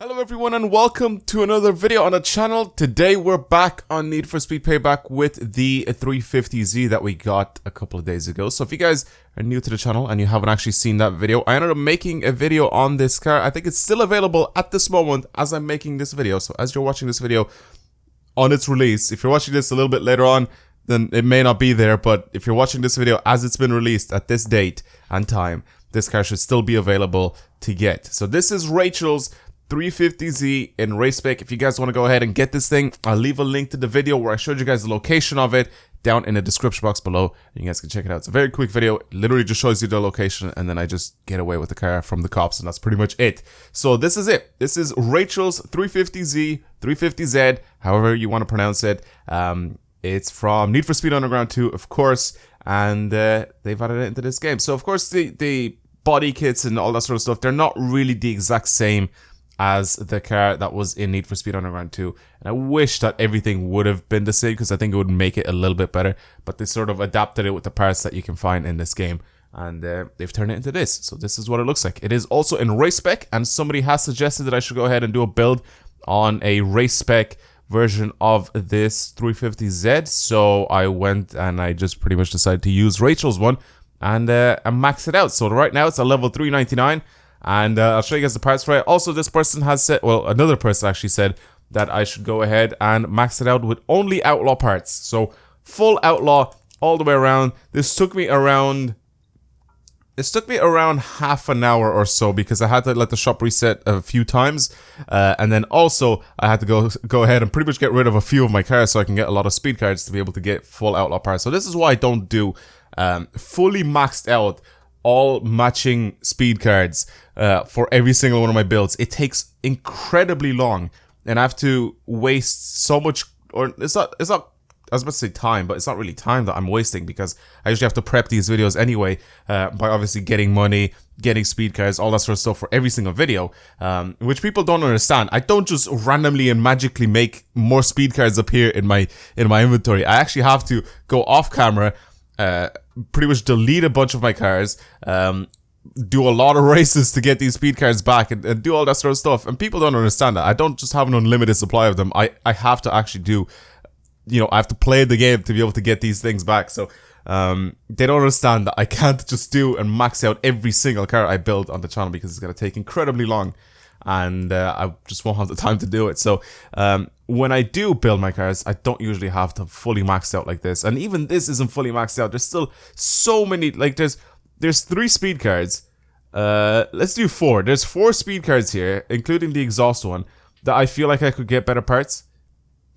Hello everyone and welcome to another video on the channel. Today we're back on Need for Speed Payback with the 350Z that we got a couple of days ago. So if you guys are new to the channel and you haven't actually seen that video, I ended up making a video on this car. I think it's still available at this moment as I'm making this video. So as you're watching this video on its release, if you're watching this a little bit later on, then it may not be there. But if you're watching this video as it's been released at this date and time, this car should still be available to get. So this is Rachel's 350Z in race spec. If you guys want to go ahead and get this thing, I'll leave a link to the video where I showed you guys the location of it down in the description box below. You guys can check it out. It's a very quick video. It literally just shows you the location and then I just get away with the car from the cops and that's pretty much it. So this is it. This is Rachel's 350Z, 350Z, however you want to pronounce it. It's from Need for Speed Underground 2, of course, and they've added it into this game. So of course the body kits and all that sort of stuff, they're not really the exact same as the car that was in Need for Speed Underground 2. And I wish that everything would have been the same because I think it would make it a little bit better. But they sort of adapted it with the parts that you can find in this game. And they've turned it into this. So this is what it looks like. It is also in race spec. And somebody has suggested that I should go ahead and do a build on a race spec version of this 350Z. So I went and I just pretty much decided to use Rachel's one and max it out. So right now it's a level 399. And I'll show you guys the parts for it. Also, this person has said, well, another person actually said that I should go ahead and max it out with only Outlaw parts. So, full Outlaw all the way around. This took me around half an hour or so because I had to let the shop reset a few times. And then also, I had to go ahead and pretty much get rid of a few of my cars so I can get a lot of speed cards to be able to get full Outlaw parts. So, this is why I don't do fully maxed out all matching speed cards for every single one of my builds. It takes incredibly long and I have to waste so much, or it's not, I was about to say time, but it's not really time that I'm wasting because I usually have to prep these videos anyway by obviously getting money, getting speed cards, all that sort of stuff for every single video, which people don't understand. I don't just randomly and magically make more speed cards appear in my inventory. I actually have to go off camera, pretty much delete a bunch of my cars, do a lot of races to get these speed cards back and do all that sort of stuff. And people don't understand that. I don't just have an unlimited supply of them. I have to actually do, I have to play the game to be able to get these things back. So, they don't understand that I can't just do and max out every single car I build on the channel because it's going to take incredibly long. And I just won't have the time to do it. So when I do build my cars, I don't usually have to fully maxed out like this. And even this isn't fully maxed out. There's still so many, like there's 3 speed cards. Let's do 4. There's 4 speed cards here, including the exhaust one, that I feel like I could get better parts.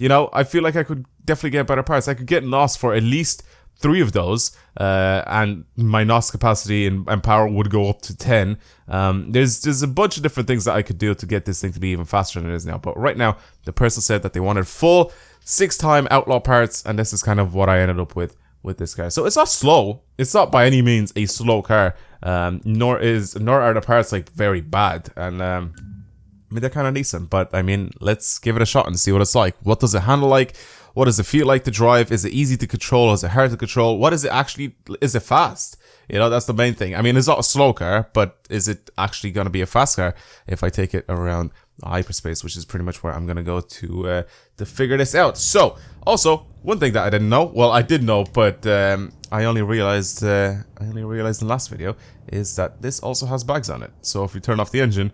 I feel like I could definitely get better parts. I could get NOS for at least 3 of those, and my NOS capacity and power would go up to 10. There's a bunch of different things that I could do to get this thing to be even faster than it is now. But right now, the person said that they wanted full 6-time Outlaw parts, and this is kind of what I ended up with this car. So it's not slow. It's not by any means a slow car, nor are the parts like very bad. And I mean, they're kind of decent. But I mean, let's give it a shot and see what it's like. What does it handle like? What does it feel like to drive? Is it easy to control? Is it hard to control? What is it actually? Is it fast? That's the main thing. I mean, it's not a slow car, but is it actually going to be a fast car if I take it around hyperspace, which is pretty much where I'm going to go to figure this out. So, also, one thing that I didn't know, well, I did know, but I only realized in the last video, is that this also has bags on it. So if we turn off the engine,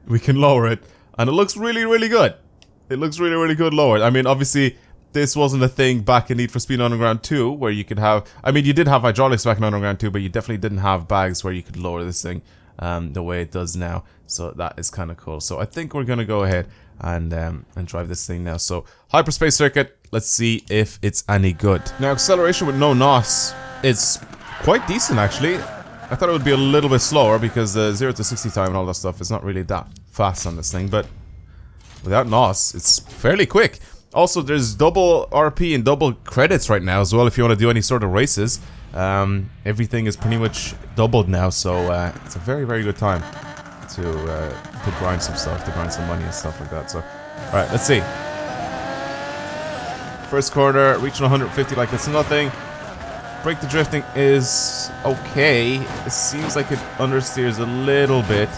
we can lower it, and it looks really, really good. It looks really, really good lowered. I mean, obviously, this wasn't a thing back in Need for Speed Underground 2 where you could have, I mean, you did have hydraulics back in Underground 2, but you definitely didn't have bags where you could lower this thing the way it does now. So that is kind of cool. So I think we're going to go ahead and drive this thing now. So hyperspace circuit, let's see if it's any good. Now acceleration with no NOS, it's quite decent actually. I thought it would be a little bit slower because the 0 to 60 time and all that stuff is not really that fast on this thing, but without NOS, it's fairly quick. Also, there's double RP and double credits right now as well if you want to do any sort of races. Everything is pretty much doubled now, so it's a very, very good time to grind some stuff, to grind some money and stuff like that. So, alright, let's see. First corner, reaching 150 like it's nothing. Brake to drifting is okay. It seems like it understeers a little bit.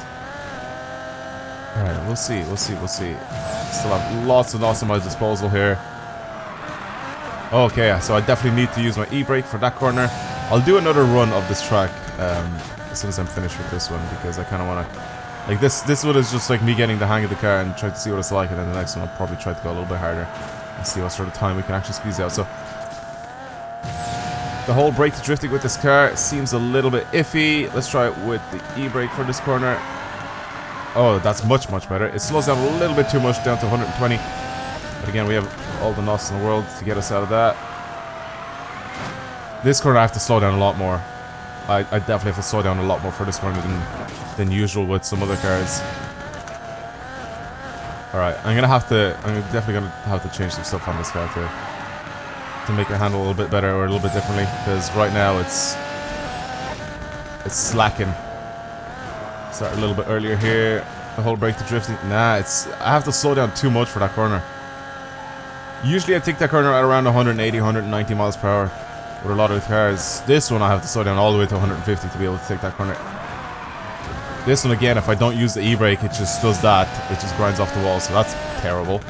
Alright, we'll see. Still have lots and lots at my disposal here. Okay, so I definitely need to use my e-brake for that corner. I'll do another run of this track as soon as I'm finished with this one, because I kind of want to... Like, this one is just like me getting the hang of the car and trying to see what it's like, and then the next one I'll probably try to go a little bit harder and see what sort of time we can actually squeeze out. So, the whole brake to drifting with this car seems a little bit iffy. Let's try it with the e-brake for this corner. Oh, that's much, much better. It slows down a little bit too much, down to 120. But again, we have all the knots in the world to get us out of that. This corner I have to slow down a lot more. I definitely have to slow down a lot more for this corner than usual with some other cars. Alright, I'm definitely gonna have to change some stuff on this car to make it handle a little bit better or a little bit differently, because right now it's slacking. Start a little bit earlier here. The whole brake to drifting. Nah, I have to slow down too much for that corner. Usually I take that corner at around 180, 190 miles per hour with a lot of cars. This one I have to slow down all the way to 150 to be able to take that corner. This one again, if I don't use the e-brake, it just does that. It just grinds off the wall, so that's terrible.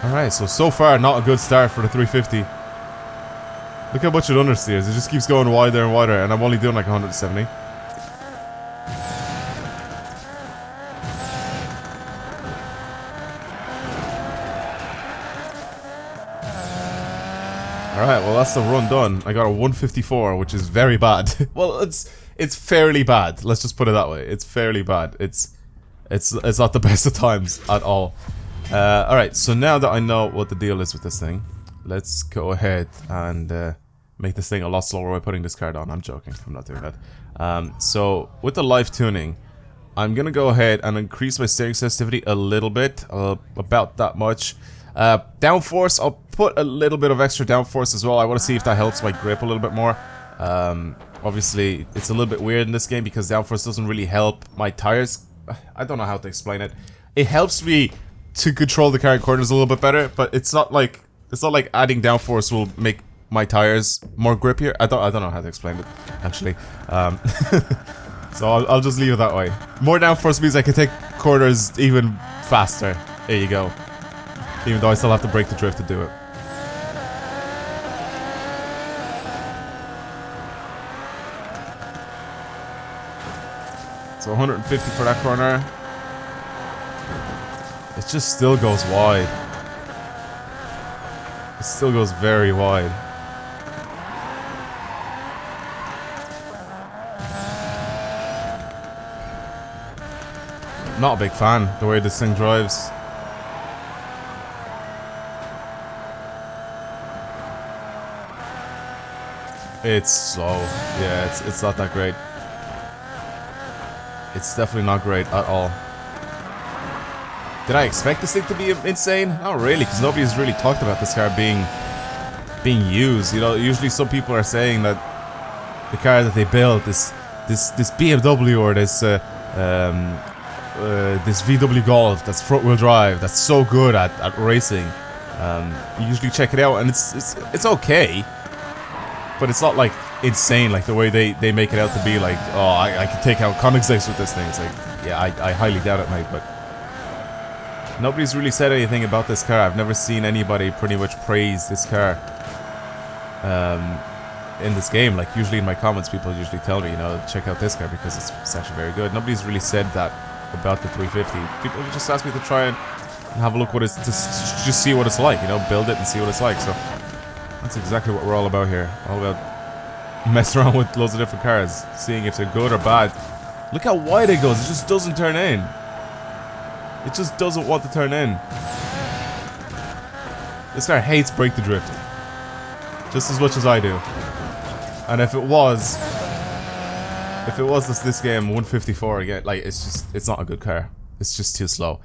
Alright, so far not a good start for the 350. Look how much it understeers. It just keeps going wider and wider, and I'm only doing like 170. Alright, well that's the run done. I got a 154, which is very bad. Well, it's fairly bad. Let's just put it that way. It's fairly bad. It's not the best of times at all. Alright, so now that I know what the deal is with this thing, let's go ahead and make this thing a lot slower by putting this card on. I'm joking. I'm not doing that. So, with the live tuning, I'm gonna go ahead and increase my steering sensitivity a little bit. About that much. Downforce, I'll put a little bit of extra downforce as well. I want to see if that helps my grip a little bit more. Obviously, it's a little bit weird in this game because downforce doesn't really help my tires. I don't know how to explain it. It helps me to control the car in corners a little bit better, but it's not like adding downforce will make my tires more grippier. I don't know how to explain it actually. So I'll just leave it that way. More downforce means I can take corners even faster. There you go. Even though I still have to brake the drift to do it. So 150 for that corner. It just still goes wide. It still goes very wide. Not a big fan the way this thing drives. It's slow. Yeah, it's not that great. It's definitely not great at all. Did I expect this thing to be insane? Not really, because nobody's really talked about this car being used. You know, usually some people are saying that the car that they built, this BMW or this VW Golf that's front wheel drive, that's so good at racing. You usually check it out and it's okay. But it's not like insane like the way they make it out to be, like, oh, I can take out Koenigseggs with this thing. It's like, yeah, I highly doubt it, mate, but nobody's really said anything about this car. I've never seen anybody pretty much praise this car in this game. Like, usually in my comments, people usually tell me, you know, check out this car because it's actually very good. Nobody's really said that about the 350. People just ask me to try and have a look what it's, just see what it's like, you know, build it and see what it's like. So that's exactly what we're all about here. All about messing around with loads of different cars, seeing if they're good or bad. Look how wide it goes. It just doesn't turn in. It just doesn't want to turn in. This car hates brake to drift just as much as I do. And if it was this game 154 again, like, it's not a good car. It's just too slow.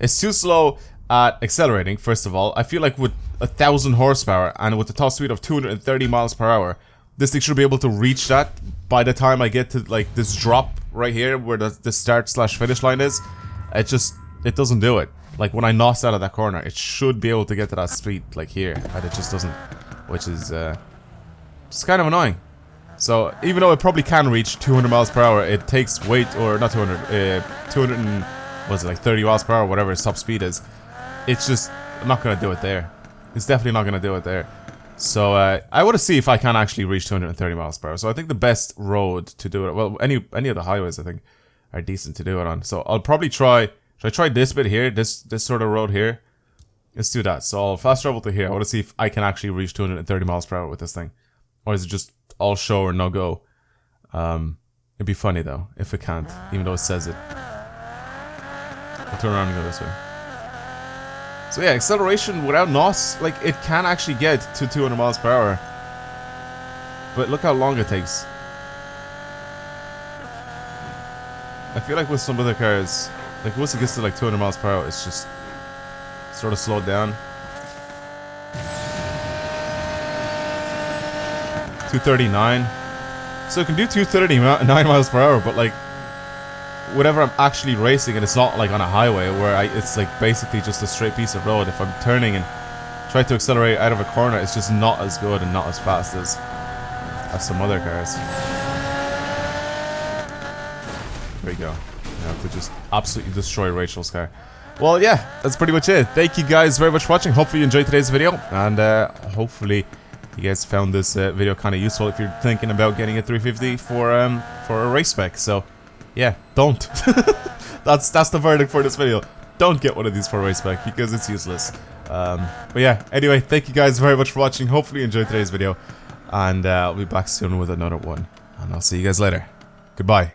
It's too slow at accelerating, first of all. I feel like with 1,000 horsepower and with the top speed of 230 miles per hour, this thing should be able to reach that by the time I get to, like, this drop right here where the start/finish line is. It doesn't do it. Like, when I nos out of that corner, it should be able to get to that speed, like here, and it just doesn't, which is just kind of annoying. So even though it probably can reach 200 miles per hour, it takes weight, or not 200, 200 and, what is it, like 30 miles per hour, whatever its top speed is. It's just not going to do it there. It's definitely not going to do it there. So I want to see if I can actually reach 230 miles per hour. So I think the best road to do it, well, any of the highways I think are decent to do it on. So I'll probably try, should I try this bit here, this sort of road here? Let's do that. So I'll fast travel to here. I want to see if I can actually reach 230 miles per hour with this thing. Or is it just all show or no go? It'd be funny though, if it can't, even though it says it. I'll turn around and go this way. So yeah, acceleration without NOS, like, it can actually get to 200 miles per hour. But look how long it takes. I feel like with some other cars, like once it gets to like 200 miles per hour, it's just sort of slowed down. 239. So it can do 239 miles per hour, but like, whenever I'm actually racing and it's not like on a highway where it's like basically just a straight piece of road, if I'm turning and try to accelerate out of a corner, it's just not as good and not as fast as some other cars. There you go. You have to just absolutely destroy Rachel's car. Well, yeah, that's pretty much it. Thank you guys very much for watching. Hopefully you enjoyed today's video, and hopefully you guys found this video kind of useful if you're thinking about getting a 350 for a race spec. So yeah, don't. that's the verdict for this video. Don't get one of these for a race spec because it's useless. But yeah, anyway, thank you guys very much for watching. Hopefully you enjoyed today's video, and I'll be back soon with another one, and I'll see you guys later. Goodbye.